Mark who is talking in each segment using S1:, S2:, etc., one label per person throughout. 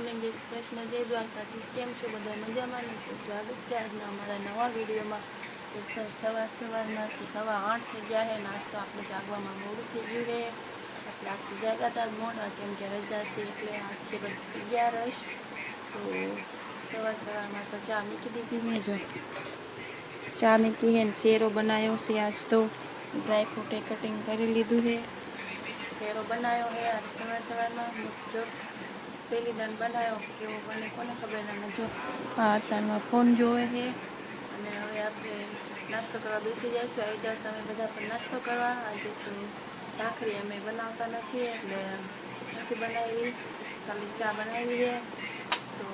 S1: Morning, જય શ્રી કૃષ્ણ, જય દ્વારકાધીશ. કેમ છો બધા? મજામાં ને? તો સ્વાગત છે આજના અમારા નવા વિડીયોમાં. તો સવારના 8:15 થઈ ગયા છે. નાસ્તો આપણે જાગવામાં મોડું થઈ ગયું છે એટલે આખું જાગ્યા હતા મોડા, કેમ કે રજા છે એટલે આજ છે બધી 11. તો સવારમાં તો ચા મૂકી દીધી છે. જો ચા મૂકી છે ને શેરો બનાવ્યો છે. આજ તો ડ્રાયફ્રૂટે કટિંગ કરી લીધું છે. શેરો બનાવ્યો છે આજ સવારમાં. જો પહેલી દાન બનાવ્યો, કેવો બને કોને ખબર. અને જો અત્યારમાં ફોન જોવે છે. અને હવે આપણે નાસ્તો કરવા બેસી જઈશું. આવી જાઓ તમે બધા પણ નાસ્તો કરવા. આજે તો ભાખરી અમે બનાવતા નથી એટલે નથી બનાવી, ખાલી ચા બનાવી છે. તો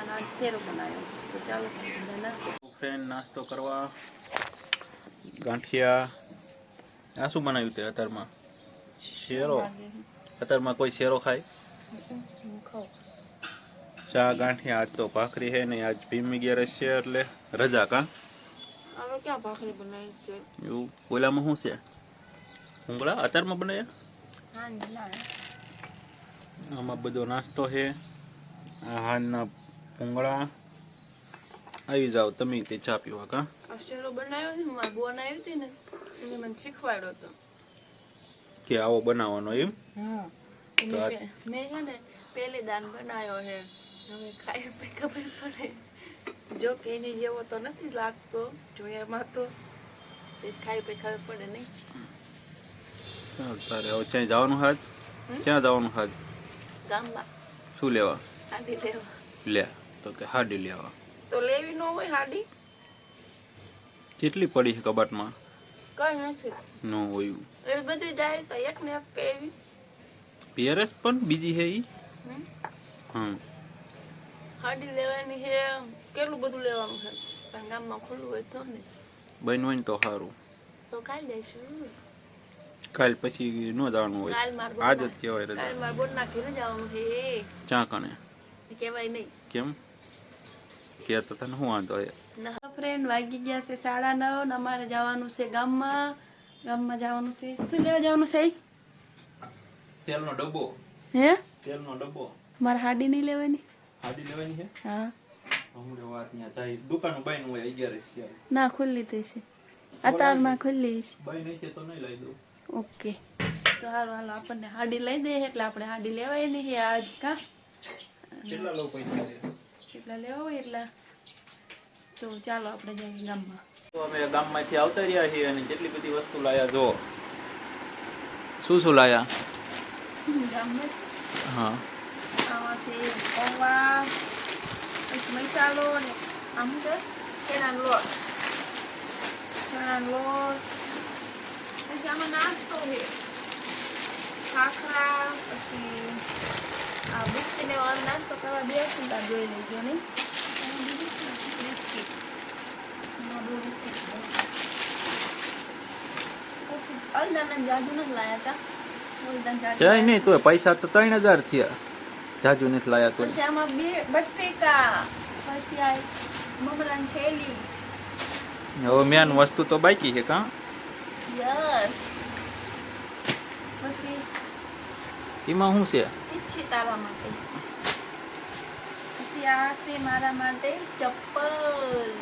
S1: અને આજ શેરો બનાવ્યો. તો ચાલો બધા નાસ્તો
S2: કરવા. ગાંઠિયા આ શું બનાવ્યું તે અત્યારમાં? શેરો. અત્યારમાં કોઈ શેરો ખાય? ચા ગાંઠિયા. આજ તો ભાખરી છે ને આજ ભીમ 11 છે એટલે રજા. કા
S1: હવે ક્યાં ભાખરી બનાવી છે
S2: એવું? ઓલામાં શું છે? ભૂંગળા અત્યારમાં બનાવ્યા?
S1: હા ના,
S2: આમાં બધો નાસ્તો છે. આ હાનના ભૂંગળા. આવી જાઓ તમે તે ચા પીવા. કા
S1: શેરો બનાવ્યો છે. મારી બોન આવી હતી ને, એને મને શીખવાડ્યો હતો
S2: કે આવો બનાવવાનો એમ.
S1: હા, મેં છે ને પહેલી દાન બનાવ્યો છે. હવે ખાઈ પછી ખબર પડે. જો કે એની જેવો તો નથી લાગતો જોયામાં, તો ખાઈ પછી ખબર પડે નહીં.
S2: તારે હવે ક્યાંય જવાનું હાજ? ક્યાં જવાનું હાજ?
S1: ગામમાં.
S2: શું લેવા?
S1: હાડી લેવા.
S2: લે તો કે હાડી લેવા.
S1: તો લેવી ન હોય હાડી?
S2: કેટલી પડી છે કબાટમાં?
S1: કઈ નથી.
S2: ન હોય
S1: એવી બધી જાય તો એક ને એક પહેરવી.
S2: પેરેસ પણ બીજી છે ઈ.
S1: હાડી લેવાની છે. કેટલું બધું લેવાનું છે પણ ગામમાં ખુલ્લું હોય તો ને.
S2: બન હોય તો સારું.
S1: તો કાલ જઈશું.
S2: કાલ પછી ન જવાનું હોય. આજ જ કહેવાય રજા.
S1: કાલ માર બોન ના ઘરે જવાનું છે.
S2: ચા કણે
S1: કહેવાય નહીં.
S2: કેમ કે તો તને શું વાંધો હોય?
S1: ના ફ્રેન્ડ, વાગી ગયા છે 9:30 ને અમારે જવાનું છે ગામમાં. ગામમાં જવાનું છે. શું લેવા જવાનું છે?
S2: તેલનો ડબ્બો.
S1: હે?
S2: તેલનો ડબ્બો.
S1: મારે હાડી નહીં લેવાની.
S2: હાડી લેવાની છે?
S1: હા.
S2: હમણે વાત ત્યાં જાય દુકાન બંધ હોય 11 છે.
S1: ના, ખુલ્લી થઈ છે અત્યારમાં. ખુલ્લી છે.
S2: બંધ છે તો નહીં લઈ દઉં.
S1: ઓકે, તો હાલો આપણને હાડી લઈ દે એટલે આપણે હાડી લેવાય નહીં છે આજ. કા
S2: કેટલા લોકો પૈસા લે?
S1: કેટલા લેવા હોય એટલા. તો ચાલો આપણે જઈએ ગામમાં.
S2: તો અમે ગામમાંથી આવતા રહ્યા છીએ અને કેટલી બધી વસ્તુ લાયા. જો શું લાયા
S1: ગામમાં?
S2: હા,
S1: આમાંથી પૌવા, મસાલો ને આમ છે ચણાનો લોટ. પછી આમાં નાસ્તો છે, ખાખરા. પછી આ બિસ્કીટ ને નાસ્તો કરવા બેસું ત્યાં જોઈ લેજો નહીં. બિસ્કીટ અલદાના જાદુ નથી લાયા હતા.
S2: જય નહીં તો પૈસા તો 3000 થયા. જાજુ નથી લાયા તો.
S1: પછી આમાં બે બટેકા, પછી આ મમરાની થેલી.
S2: હવે મેન વસ્તુ તો બાકી છે. કા
S1: યસ. પછી
S2: એમાં શું છે?
S1: ઈચ્છી તારા માટે. પછી આ છે મારા માટે ચપ્પલ.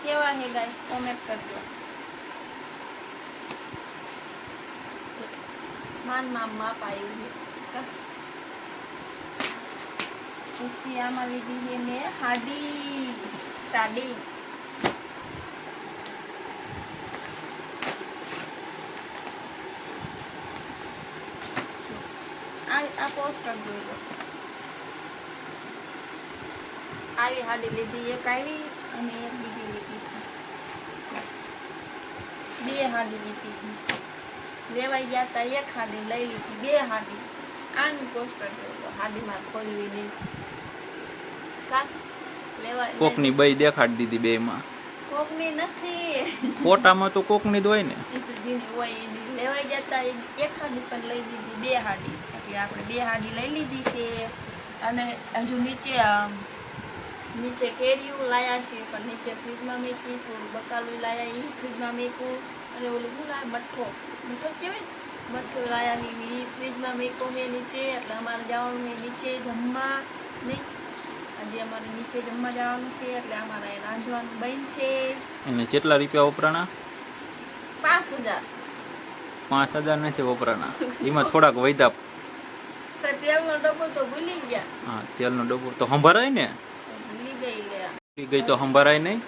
S1: કેવા હે ગાઈસ? કોમેન્ટ કરજો. માપ આવ્યું છે. પછી આમાં લીધી છે મેં સાડી. આ પોસ્ટર જોઈ લો. આવી હાડી લીધી, એક આવી અને એક બીજી લીધી છે. બે હાડી લીધી. લેવાઈ ગયા હતા એક હાડી, લઈ લીધી બે હાડી. આનું પોસ્ટર જોઈ લો. હાડીમાં ખોલવી નહીં. કા લેવાય
S2: કોકની બઈ દેખાડી દીધી બેમાં.
S1: કોકની નથી.
S2: ફોટામાં તો કોકની જ હોય ને.
S1: જેની હોય એની લેવાઈ ગયા હતા. એક હાડી પણ લઈ લીધી, બે હાડી. એટલે આપણે બે હાડી લઈ લીધી છે. અને હજુ નીચે કેરીઓ લાયા છે પણ નીચે ફ્રીજમાં મેકવી. થોડું બકાલું લાયા એ ફ્રીજમાં મેકવું. અને ઓલું શું લાયા? મઠો કહેવાય. મઠો લાયા ની ફ્રીજમાં મેકો મેં નીચે એટલે અમારે જવાનું છે નીચે જમવા નહીં. આજે અમારે નીચે જમવા જવાનું છે એટલે અમારે રાંધવાનું બંધ છે.
S2: એને કેટલા રૂપિયા વપરાણા?
S1: 5000.
S2: 5000 નથી વપરાણા, એમાં થોડાક વૈધા.
S1: તો તેલનો ડબ્બો તો ભૂલી ગયા.
S2: હા, તેલનો ડબ્બો તો સંભારાય ને?
S1: ભૂલી ગઈ લે.
S2: ભૂલી ગઈ તો સંભારાય નહીં.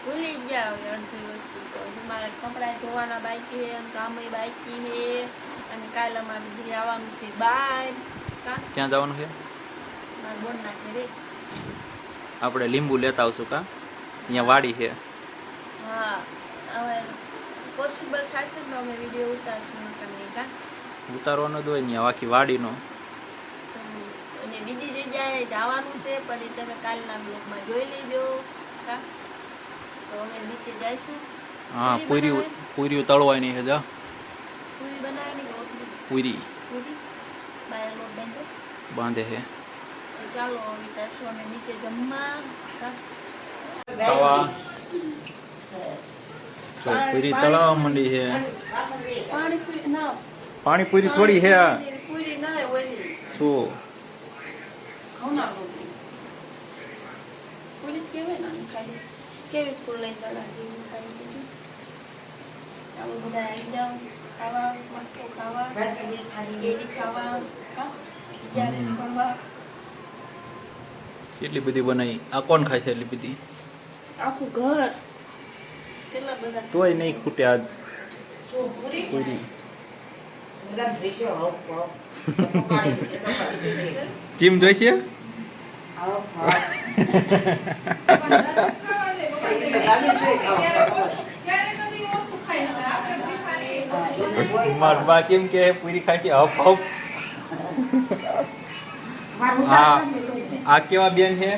S1: ભૂલી ગયા હવે અડધી વસ્તુ તો. મારે કપડાં ધોવાના બાકી છે અને કામ બાકી છે અને કાલે અમારે દીદી આવવાનું છે બહાર.
S2: ક્યાં જવાનું છે?
S1: મારા બોનના ઘરે.
S2: આપણે લીંબુ લેતા આવશું કા? અહીંયા વાડી છે.
S1: હા, હવે પોસિબલ થશે તો અમે વિડીયો ઉતારશું તમને કા.
S2: ઉતારવાનો જ હોય ને આખી વાડીનો.
S1: અને બીજી જગ્યાએ જવાનું છે પણ તમે કાલના બ્લોગમાં જોઈ લેજો કા. તો અમે નીચે જઈશું.
S2: હા, પૂરી તળવાની છે. જા
S1: પૂરી બનાવવાની રોટલી.
S2: પૂરી
S1: બાય લોટ બાંધો
S2: બાંધે છે.
S1: તો ચાલો હવે જઈશું અમે નીચે જમવા કા.
S2: તવા તો પૂરી તળાવવા માંડી છે.
S1: પાણીપુરી ના,
S2: પાણીપુરી થોડી છે આ.
S1: પૂરી ના ઓલી
S2: શું
S1: ઘઉંના રોટલી. પૂરી કેવી ના ખાલી કેવી ફૂલ લઈને તળાવી ખાઈ દીધી. ચાલો બધા આવી જાઓ ખાવા, મટકો ખાવા, કેરી ખાવા કા. ગેરેજ કરવા.
S2: કેટલી બધી બનાવી. આ કોણ ખાય છે એટલી બધી?
S1: આખું ઘર. કેટલા બધા
S2: તોય નહીં ખૂટે આજ પૂરી. ચીમ જોઈશે? મારા બા કેમ કે પૂરી ખાય છે હપ હપ. હા, આ કેવા બેન છે?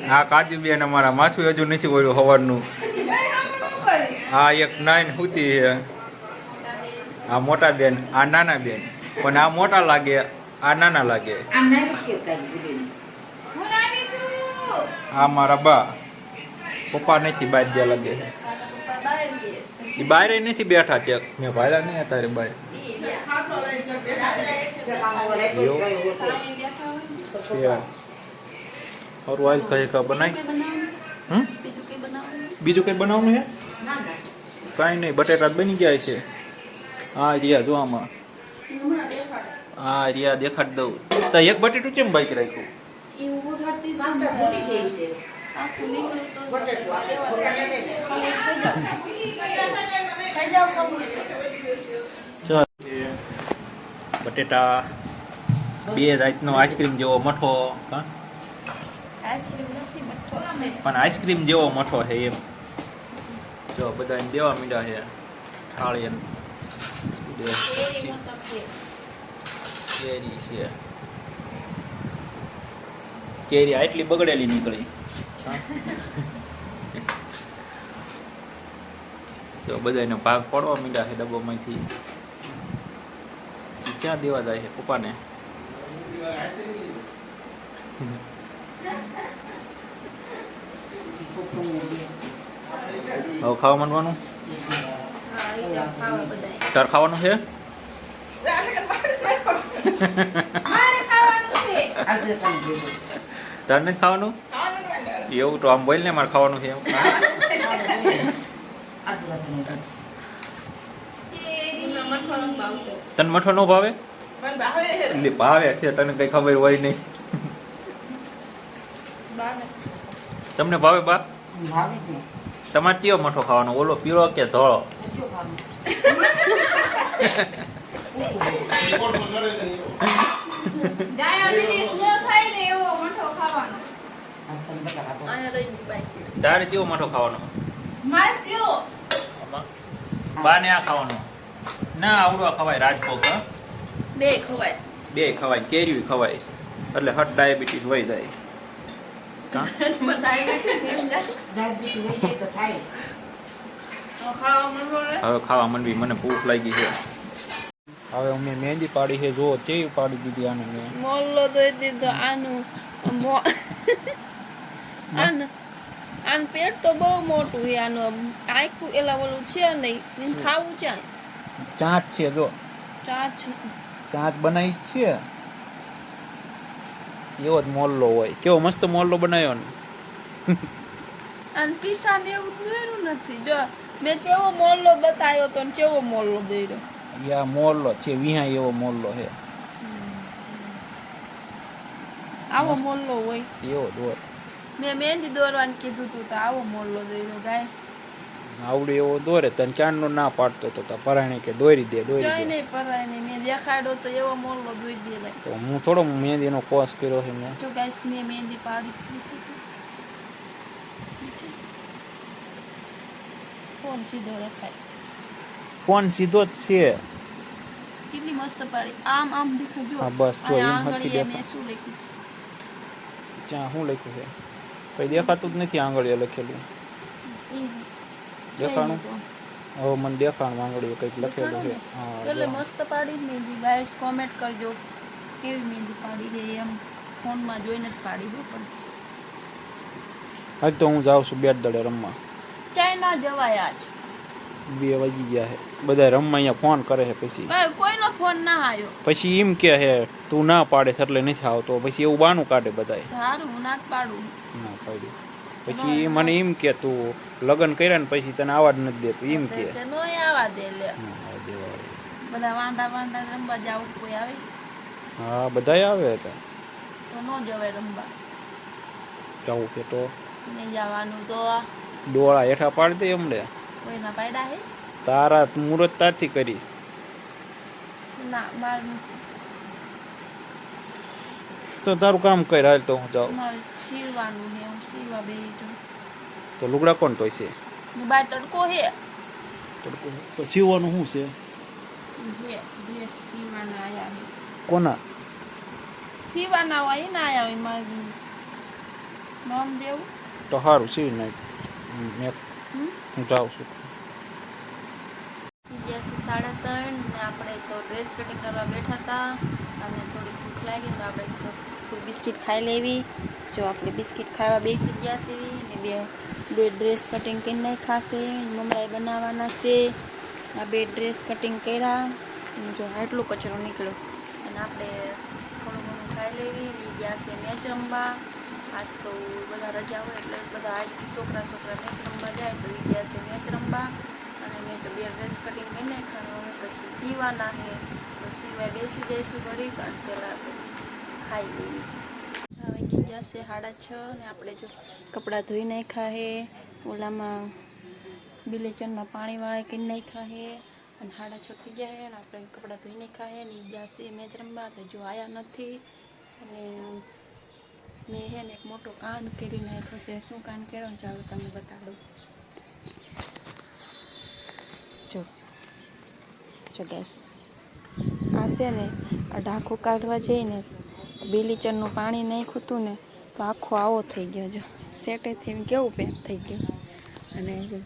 S2: હા, કાજુ બેન અમારા. માથું હજુ નથી ઓળ્યું સવારનું. આ એક નાઈન હુતી છે. આ મોટા બેન, આ નાના બેન. પણ આ મોટા લાગે, આ નાના લાગે. આ મારા બા. પપ્પા નથી બહાર ગયા લાગે છે. એ બહાર નથી બેઠા છે. મેં ભાઈલા નહીં હતા બહાર. और वाइल कहे का बनाई बीजू कई बनावनु है काई नहीं बटेटा बनी गया है आ रिया जो आमा आ रिया देखाड दઉં તો એક બટેટું કેમ બાકી રાખ્યું બટેટા બે જાતનો આઈસ્ક્રીમ જેવો મઠો હા પણ આઈસ્ક્રીમ જેવો મઠો છે એમ જો બધાને દેવા મીડા છે થાળી કેરી છે કેરી આટલી બગડેલી નીકળી જો બધાને ભાગ પડવા મીડા છે ડબ્બામાંથી ક્યાં દેવા જાય છે પપ્પાને હવે ખાવા માંડવાનું તાર ખાવાનું છે તાર નથી ખાવાનું એવું તો આમ બોલ ને મારે ખાવાનું છે તને મઠો નો ભાવે એટલે ભાવે છે તને કઈ ખબર હોય નહીં તમને ભાવે બા તમારે કયો મઠો ખાવાનો ઓલો પીળો કે ધોળો તારે કેવો મઠો ખાવાનો બા ને આ ખાવાનો ના આવડો ખવાય રાજભોગ
S1: બે ખવાય
S2: બે ખવાય કેરી ખવાય એટલે હટ ડાયાબિટીસ વહી જાય હવે ખાવા માંડવી મને ભૂખ લાગી છે હવે અમે મહેંદી પાડી છે જો કેવી પાડી દીધી આને મેં
S1: મોલ્લો દઈ દીધો આનું આનું પેટ તો બહુ મોટું છે આનું આખું એલા ઓલું છે નહીં એને ખાવું ચાય
S2: ચાંચ છે જો
S1: ચાચ
S2: ચાંચ બનાવી જ છે એવો જ મોલ્લો હોય કેવો મસ્ત મોલ્લો બનાવ્યો ને
S1: અને પીસા ને એવું દોર્યું નથી જો મેં ચેવો મોલ્લો બતાવ્યો તો ને ચેવો મોલ્લો દોર્યો
S2: યા મોલ્લો છે વિહાય એવો મોલ્લો છે
S1: આવો મોલ્લો હોય
S2: એવો જ હોય
S1: મેં મહેંદી દોરવાનું કીધું તું તો આવો મોલ્લો દોર્યો ગાઈસ
S2: આવડે એવો દોરે તને ચાંદનો ના પાડતો તો પરાણે કે દોરી દે
S1: જોઈ નહીં પરાય નહીં મેં દેખાડ્યો તો એવો મોલ્લો દોરી દે ભાઈ
S2: તો હું થોડો મહેંદીનો કોર્સ કર્યો છે મેં
S1: જો ગાઈસ મેં મહેંદી પાડી ફોન સીધો રખાય
S2: ફોન સીધો જ છે
S1: કેટલી મસ્ત પાડી આમ આમ દેખાજો
S2: હા બસ જો એમ
S1: આંગળીએ
S2: હરખી દેખા
S1: મેં શું લખીશ
S2: ત્યાં શું લખ્યું છે કઈ દેખાતું જ નથી આંગળીએ લખેલું દેખાણું હવે મને દેખાણું આંગળીએ કંઈક લખેલું છે હા
S1: એટલે મસ્ત પાડી જ મહેંદી ગાઈસ કોમેન્ટ કરજો કેવી મહેંદી પાડી છે એમ ફોનમાં જોઈને જ પાડી દો પણ
S2: આજ તો હું જાઉં છું બેટ દડે રમવા
S1: ક્યાંય ના જવાય આજ
S2: 2 વાગી ગયા છે બધા રમવા અહીંયા ફોન કરે છે પછી
S1: કોઈનો ફોન ના આવ્યો
S2: પછી એમ કે હે તું ના પાડે છે એટલે નથી આવતો પછી એવું બાનું કાઢે બધાય
S1: સારું હું ના જ પાડું
S2: ના પાડ્યું પછી મને એમ કે તું લગ્ન કર્યા ને પછી તને આવા જ નથી દેતું એમ કે
S1: નો આવા દે લે
S2: ના, દેવા દે.
S1: બધા વાંડા રમવા જાવ કોઈ આવે
S2: હા બધાય આવે હતા
S1: તો નો જવાય રમવા
S2: જવું કે તો
S1: નહીં જવાનું તો
S2: ડોળા હેઠા પાડી દે એમણે
S1: કોઈના પાડ્યા હે
S2: તારા મુહૂર્ત તારથી કરીશ
S1: ના મારે
S2: તો તારું કામ કર હાલ તો હું જાઉં
S1: મારે સીવવાનું છે હું સીવા બે
S2: તો લુગડા કોણ તો છે
S1: બાર તડકો હે
S2: તો સીવવાનું શું છે
S1: ડ્રેસ સીવાના આયા હે
S2: કોના
S1: સીવાના હોય ને આયા હોય મારે નામ દેવું
S2: તો સારું સીવી નાખ મેં હું જાઉં છું
S1: ગયા છે 3:30 ને આપણે તો ડ્રેસ કટિંગ કરવા બેઠા હતા અને થોડી ભૂખ લાગી તો આપણે જો થોડી બિસ્કિટ ખાઈ લેવી જો આપણે બિસ્કિટ ખાવા બેસી ગયા છે ને બે ડ્રેસ કટિંગ કરીને ખાશે મમરાઈ બનાવવાના છે આ 2 ડ્રેસ કટિંગ કર્યા અને જો આટલો કચરો નીકળ્યો અને આપણે થોડું ઘણું ખાઈ લેવી ને ગયા છે મેચ રમવા આજ તો બધા રજા હોય એટલે બધા આજ છોકરા મેચ રમવા જાય તો એ ગયા છે મેચ રમવા અને મેં તો 2 ડ્રેસ કટિંગ કરીને ખાવાનું હવે પછી સીવાના છે તો સીવાય બેસી જઈશું ઘડીક અને પહેલાં તો ખાઈ લેવી વાગી ગયા છે 6:30 ને આપણે જો કપડાં ધોઈ નાખ્યા છે ઓલામાં બિલેચનમાં પાણી વાળે કરી નાખ્યા છે અને 6:30 થઈ ગયા છે અને આપણે કપડાં ધોઈ નાખ્યા છે ને ગયા છે મેચ રમવા તો જો આવ્યા નથી અને મેં હે ને એક મોટો કાંડ કરી નાખ્યો છે શું કાંડ કર્યો ને ચાલો તમને બતાડું જો ગેસ આ છે ને આ ઢાંકું કાઢવા જઈને બિલીચરનું પાણી નાખ્યું હતું ને તો આખો આવો થઈ ગયો જો સેટેથી કેવું પેન્ટ થઈ ગયું અને જો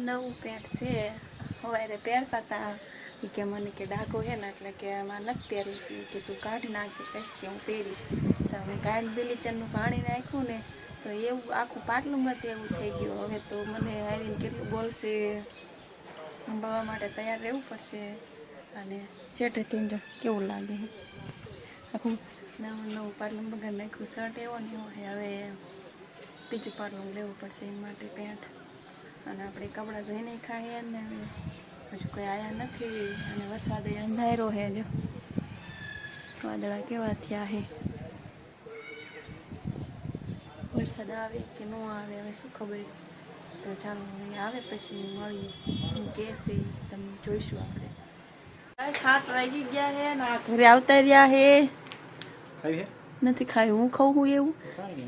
S1: નવું પેન્ટ છે સવારે પહેરતા હતા એ કે મને કે ડાઘો છે ને એટલે કે એમાં નથી પહેરી કે તું કાઢી નાખજે કહીશ કે હું પહેરીશ તો અમે કાઢ બિલીચરનું પાણી નાખ્યું ને તો એવું આખું પાટલું મત એવું થઈ ગયું હવે તો મને આવીને કેટલું બોલશે સંભાળવા માટે તૈયાર રહેવું પડશે અને સેટેથી જો કેવું લાગે આખું નવું પાટલું બગાડ નાખ્યું શર્ટ એવો ને એવો હવે બીજું પાટલું લેવું પડશે એ માટે પેન્ટ અને આપણે કપડાં ધોઈને ખાઈએ ને હજુ કોઈ આવ્યા નથી અને વરસાદ અંધારો છે જો વાદળા કેવા થયા છે વરસાદ આવે કે ન આવે હવે શું ખબર તો ચાલો આવે પછી મળીએ કે છે તમે જોઈશું આપણે 7 વાગી ગયા છે ને આ ઘરે આવતા રહ્યા છે નથી ખાયું હું ખાઉં હું એવું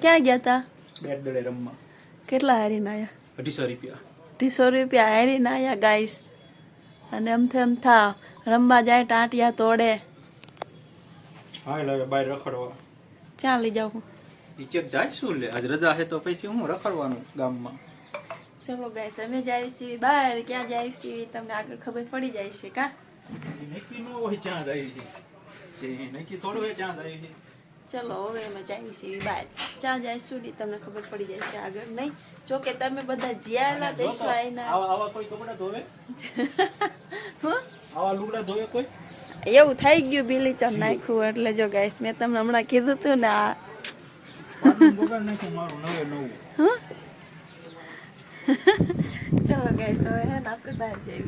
S1: ક્યાં ગયા તા
S2: બેટ દડે રમવા
S1: કેટલા હારીને આવ્યા
S2: 250 રૂપિયા
S1: 250 રૂપિયા હારીને આવ્યા ગાઈસ અને એમ થા રમવા જાય ટાંટિયા તોડે
S2: હા એટલે બહાર રખડવા
S1: ક્યાં લઈ જાઉં
S2: ચેક જાય શું લે આજ રજા છે તો પછી હું રખડવાનું ગામમાં
S1: ચલો ગાઈસ અમે જાય છીએ બહાર ક્યાં જાય છીએ તમને આગળ ખબર પડી જાય છે કા
S2: નક્કી ન હોય ક્યાં જાય છે નક્કી થોડું હોય ક્યાં જાય છે
S1: ચલો હવે અમે જઈએ છીએ બહાર. ચા જઈશું ને તમને ખબર પડી જાય છે આગળ નહીં. જો કે તમે બધા જ્યાલા જઈશું આઈના
S3: આવા કોઈ કપડા ધોવે
S1: હું
S3: આવા લુગડા ધોવે કોઈ
S1: એવું થઈ ગયું બીલી ચમ નાખ્યું એટલે જો ગાઈસ મેં તમને હમણાં કીધું તું ને આ
S3: પાટનું બગાડ નાખ્યું મારું નવે નવું
S1: હું ચલો ગાઈસ હવે હે ને આપણે બહાર જઈએ.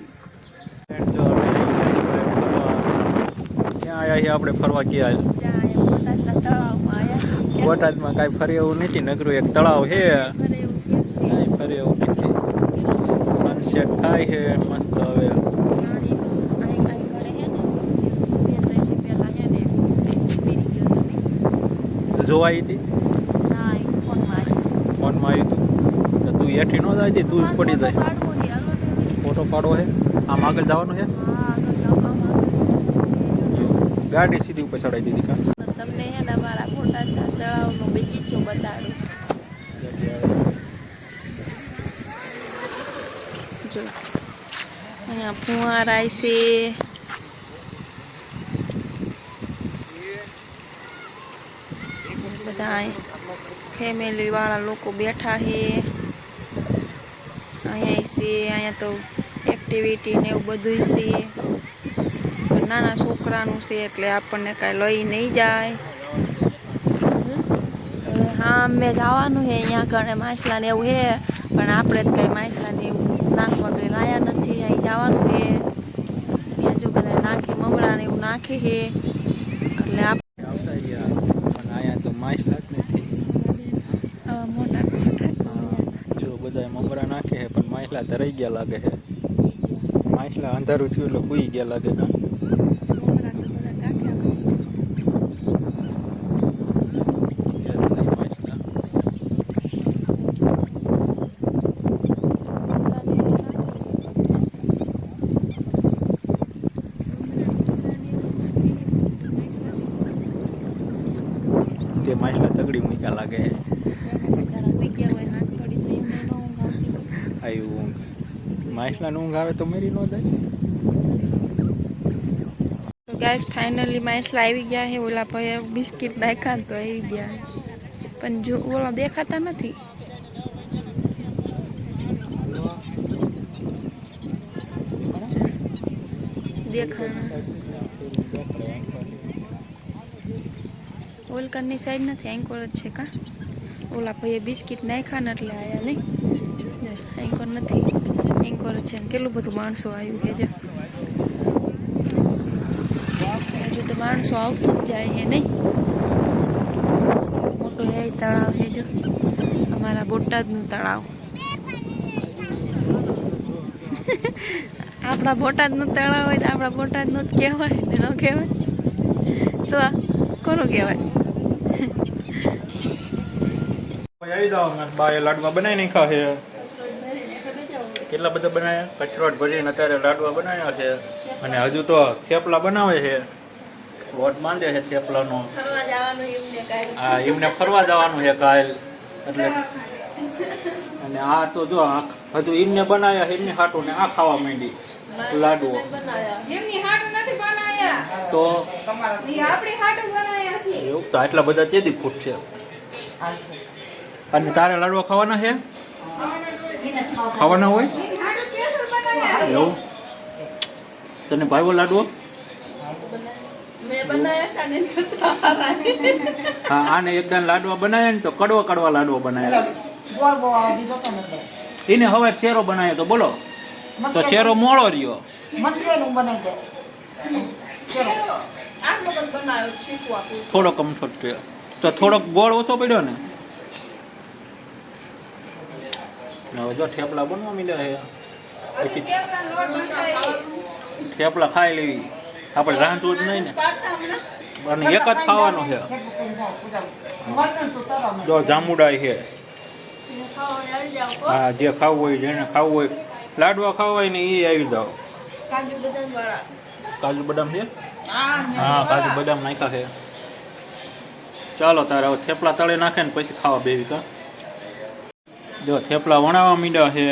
S2: ક્યાં આવ્યા છીએ આપણે ફરવા ક્યાં
S1: જ્યાં અહીંયા બોટાદના તળાવમાં આયા
S2: બોટાદમાં કાંઈ ફરે એવું નથી નકરું એક તળાવ છે
S1: ફરે એવું કે
S2: કાંઈ ફરે એવું નથી સનસેટ થાય છે મસ્ત હવે
S1: ગાડી અહીં ઘરે હે ને 2-3 દી પહેલા હે ને પીરી ગયો તો નહીં
S2: તો જોવા આવી હતી
S1: ના એ ફોનમાં આવી
S2: ફોનમાં આવી હતું તો તું એઠી ન જાય તું જ પડી જાય
S1: પાડવો છે હાલો ને
S2: ફોટો પાડવો છે આમ આગળ જવાનું છે
S1: હા આગળ જવામાં
S2: ગાડી સીધી ઉપર ચડાવી દીધી કા
S1: તમને હે ને અમારા બોટાદના તળાવનો બગીચો બતાડું. જો અહીંયા ફુવારા છે બધા ફેમિલી વાળા લોકો બેઠા છે અહીંયા છે અહીંયા તો એક્ટિવિટી ને એવું બધું છે પણ નાના છોકરાનું છે એટલે આપણને કાંઈ લઈ નહીં જાય. હા અમે જવાનું છે અહીંયા કણે માછલા ને એવું છે પણ આપણે જ કંઈ માછલા ને એવું નાખવા કંઈ લાયા નથી. અહીં જવાનું છે ત્યાં જો બધા નાખે મમરા ને એવું નાખે છે એટલે
S2: આવતા ગયા પણ અહીંયા તો માછલા જ નથી
S1: મોટા મોટા
S2: જો બધા મમરા નાખે છે પણ માછલા ધરાઈ ગયા લાગે છે માછલા અંધારું થયું એટલે કૂઈ ગયા લાગે કા
S1: મમરા તો બધા કાઢ્યા.
S2: તે માછલા તગડી મૂક્યા લાગે છે આવ્યું ઊંઘ માછલાને ઊંઘ આવે તો મરી ન જાય
S1: તો ગાઈસ ફાઇનલી માછલા આવી ગયા છે. ઓલા ભાઈ બિસ્કિટ નાખ્યા ને તો આવી ગયા છે પણ જો ઓલા દેખાતા નથી. દેખાણા ઓલકરની સાઈડ નથી એન્કોર જ છે કા ઓલા ભાઈએ બિસ્કિટ નાખ્યા ને એટલે આયા નહીં એન્કોર નથી એન્કોર જ છે. કેટલું બધું માણસો આવ્યું કે જો હજુ તો માણસો આવતું જ જાય છે નહીં. મોટું એ તળાવ છે જો અમારા બોટાદનું તળાવ આપણા બોટાદનું તળાવ હોય તો આપણા બોટાદનું જ કહેવાય ને ન કહેવાય તો કોનું કહેવાય.
S2: આવી જાઓ બાએ લાડવા બનાવી નાખ્યા છે કેટલા બધા બનાવ્યા કચરોટ ભરીને અત્યારે લાડવા બનાવ્યા છે અને હજુ તો થેપલા બનાવે છે લોટ બાંધે છે થેપલાનો હા એમને ફરવા જવાનું છે કાલ એટલે અને આ તો જો હજુ એમને બનાવ્યા એમને હાટું ને આ ખાવા માંડી લાડવો તો એવું તો આટલા બધા તેદી ફૂટ છે અને તારે લાડવા ખાવાના છે ખાવાના હોય એવું તને ભાઈવો લાડવો હા આને એકદમ લાડવા બનાવ્યા ને તો કડવા કડવા લાડવા બનાવ્યા એને હવે શેરો બનાવ્યો તો બોલો તો શેરો મોળો રહ્યો થોડોક કમ્ફર્ટ છે તો થોડોક ગોળ ઓછો પડ્યો ને હવે જો થેપલા બનવા માંડ્યા છે પછી થેપલા ખાઈ લેવી આપણે રાંધવું જ નહીં ને અને એક જ ખાવાનું છે જો જામુડાઈ છે હા જે ખાવું હોય જેને ખાવું હોય લાડવા ખાવા હોય ને એ આવી જાઓ કાજુ બદામ છે હા કાજુ બદામ નાખ્યા છે ચાલો તારે હવે થેપલા તળે નાખે ને પછી ખાવા બેવી કા જો થેપલા વણાવવા માંડ્યા છે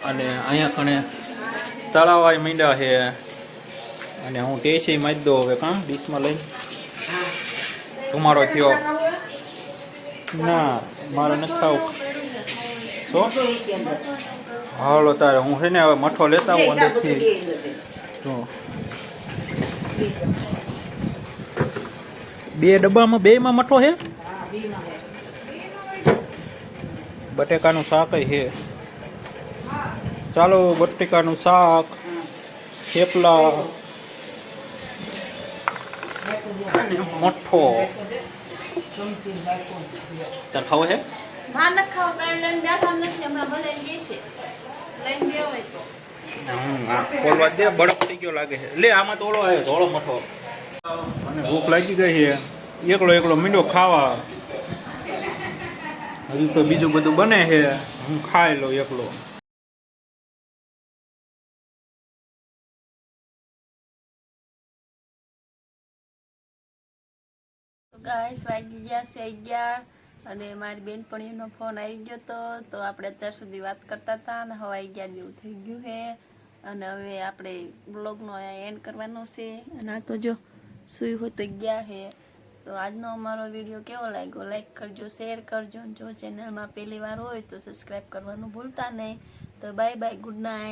S2: અને અહીંયા કણે તળાવા માંડ્યા છે અને હું ટેસી મારી દઉં હવે કાં ડીશમાં લઈને તમારો થયો ના મારે નથી ખાવું શું હાલો તારે હું છે ને હવે મઠો લેતા આવું અંદરથી જો 2 ડબ્બામાં 2માં મઠો છે બટેકાનું શાક છે ચાલો બટેકાનું શાક થેપલા અને મઠો તાર ખાવો છે
S1: માં ન ખાવ કઈ લઈને બેઠા નથી હમણાં બધા કે છે લઈને ગયો હોય તો
S2: ખોલવા દે બરફ થઈ ગયો લાગે છે લે આમાં તો ઓલો આવ્યો ધોળો મઠો મને ભૂખ લાગી ગઈ છે એકલો મીંડો ખાવા હજુ તો બીજું બધું બને છે હું ખાઈ લઉં એકલો
S1: ગાઈસ વાગી ગયા છે 11 અને મારી બેનપણીનો ફોન આવી ગયો તો આપણે અત્યાર સુધી વાત કરતા હતા અને હવે 11 જેવું થઈ ગયું છે અને હવે આપણે બ્લોગનો અહીંયા એન્ડ કરવાનો છે અને આ તો જો સુઈ હોત ગયા છે તો આજનો અમારો વિડીયો કેવો લાગ્યો લાઈક કરજો શેર કરજો જો ચેનલમાં પહેલી વાર હોય તો સબસ્ક્રાઈબ કરવાનું ભૂલતા નહીં તો બાય બાય ગુડ નાઇટ